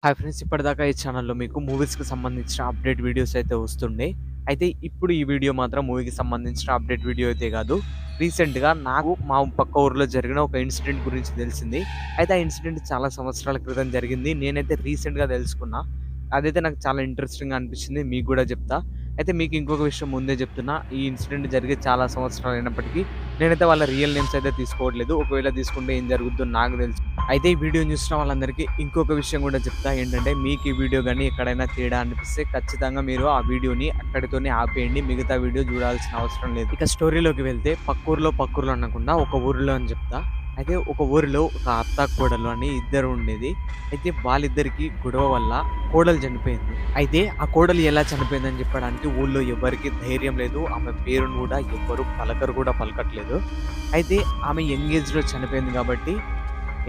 Hi friends, ఇప్పటిదాకా ఈ ఛానల్‌లో మీకు మూవీస్‌కి సంబంధించిన అప్డేట్ వీడియోస్ అయితే వస్తుండే. అయితే ఇప్పుడు ఈ వీడియో మాత్రం మూవీకి సంబంధించిన అప్డేట్ వీడియో అయితే కాదు. రీసెంట్‌గా నాకు మా పక్క ఊర్లో జరిగిన ఒక ఇన్సిడెంట్ గురించి తెలిసింది. అయితే ఆ ఇన్సిడెంట్ చాలా సంవత్సరాల క్రితం జరిగింది. నేనైతే రీసెంట్‌గా తెలుసుకున్నా. అదైతే నాకు చాలా ఇంట్రెస్టింగ్‌గా అనిపించింది. మీకు కూడా చెప్తా. అయితే మీకు ఇంకొక విషయం ముందే చెప్తున్నా. ఈ ఇన్సిడెంట్ జరిగి చాలా సంవత్సరాలు అయినప్పటికీ నేనైతే వాళ్ళ రియల్ నేమ్స్ అయితే తీసుకోవట్లేదు. ఒకవేళ తీసుకుంటే ఏం జరుగుద్దో నాకు తెలుసు. అయితే ఈ వీడియోని చూసిన వాళ్ళందరికీ ఇంకొక విషయం కూడా చెప్తా. ఏంటంటే మీకు ఈ వీడియో గాని ఎక్కడైనా తేడా అనిపిస్తే ఖచ్చితంగా మీరు ఆ వీడియోని అక్కడితోనే ఆపేయండి. మిగతా వీడియో చూడాల్సిన అవసరం లేదు. ఇక స్టోరీలోకి వెళ్తే పక్కూర్లో అనకుండా ఒక ఊరిలో అని చెప్తా. అయితే ఒక ఊరిలో ఒక అత్త, కోడలు అని ఇద్దరు ఉండేది. అయితే వాళ్ళిద్దరికీ గొడవ వల్ల కోడలు చనిపోయింది. అయితే ఆ కోడలు ఎలా చనిపోయిందని చెప్పడానికి ఊళ్ళో ఎవ్వరికీ ధైర్యం లేదు. ఆమె పేరును కూడా ఎవ్వరు పలకట్లేదు. అయితే ఆమె యంగ్ ఏజ్‌లో చనిపోయింది కాబట్టి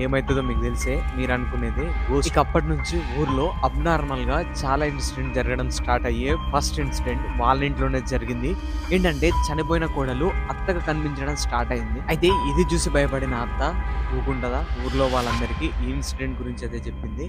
ఏమైతదో మీకు తెలిసే. మీరనుకునేది గోస్ట్. ఇక అప్పటినుంచి ఊర్లో అబ్నార్మల్‌గా చాలా ఇన్సిడెంట్ జరగడం స్టార్ట్ అయ్యాయి. ఫస్ట్ ఇన్సిడెంట్ వాళ్ళ ఇంట్లోనే జరిగింది. ఏంటంటే చనిపోయిన కోడలు అత్తగా కనిపించడం స్టార్ట్ అయింది. అయితే ఇది చూసి భయపడిన అత్త ఊరుకుంటదా? ఊర్లో వాళ్ళందరికీ ఈ ఇన్సిడెంట్ గురించి అయితే చెప్పింది.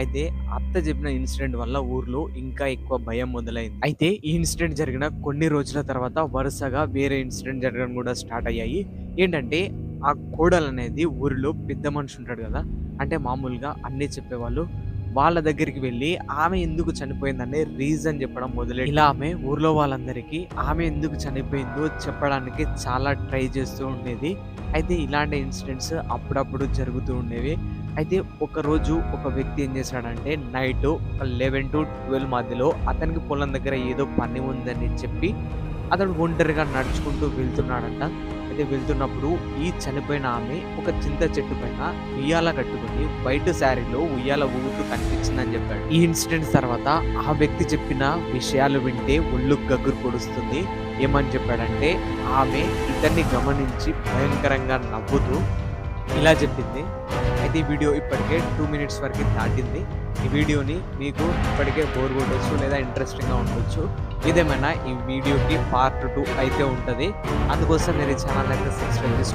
అయితే అత్త చెప్పిన ఇన్సిడెంట్ వల్ల ఊర్లో ఇంకా ఎక్కువ భయం మొదలైంది. అయితే ఈ ఇన్సిడెంట్ జరిగిన కొన్ని రోజుల తర్వాత వరుసగా వేరే ఇన్సిడెంట్ జరగడం కూడా స్టార్ట్ అయ్యాయి. ఏంటంటే ఆ కోడలనేది ఊరిలో పెద్ద మనిషి ఉంటాడు కదా! అంటే మామూలుగా అన్నీ చెప్పేవాళ్ళు. వాళ్ళ దగ్గరికి వెళ్లి ఆమె ఎందుకు చనిపోయిందనే రీజన్ చెప్పడం మొదలెట్టింది. ఇలా ఆమె ఊర్లో వాళ్ళందరికీ ఆమె ఎందుకు చనిపోయిందో చెప్పడానికి చాలా ట్రై చేస్తూ ఉండేది. అయితే ఇలాంటి ఇన్సిడెంట్స్ అప్పుడప్పుడు జరుగుతూ ఉండేవి. అయితే ఒకరోజు ఒక వ్యక్తి ఏం చేశాడంటే నైట్ 11-12 మధ్యలో అతనికి పొలం దగ్గర ఏదో పని ఉందని చెప్పి అతడు ఒంటరిగా నడుచుకుంటూ వెళ్తున్నాడంట. అయితే వెళ్తున్నప్పుడు ఈ చనిపోయిన ఆమె ఒక చింత చెట్టు పైన ఉయ్యాల కట్టుకొని వైట్ శారీలో ఉయ్యాల ఊగుతూ కనిపించిందని చెప్పాడు. ఈ ఇన్సిడెంట్ తర్వాత ఆ వ్యక్తి చెప్పిన విషయాలు వింటే ఒళ్ళు గగ్గురు పొడుస్తుంది. ఏమని చెప్పాడంటే ఆమె ఇతన్ని గమనించి భయంకరంగా నవ్వుతూ ఇలా చెప్పింది. అయితే ఈ వీడియో ఇప్పటికే 2 మినిట్స్ వరకు దాటింది. ఈ వీడియోని మీకు ఇప్పటికే బోర్ కొట్టొచ్చు లేదా ఇంట్రెస్టింగ్‌గా ఉండొచ్చు. ఏదేమైనా ఈ వీడియోకి పార్ట్ 2 అయితే ఉంటది. అందుకోసం మీరు ఈ ఛానల్ అయితే సబ్స్క్రైబ్ చేసుకోండి.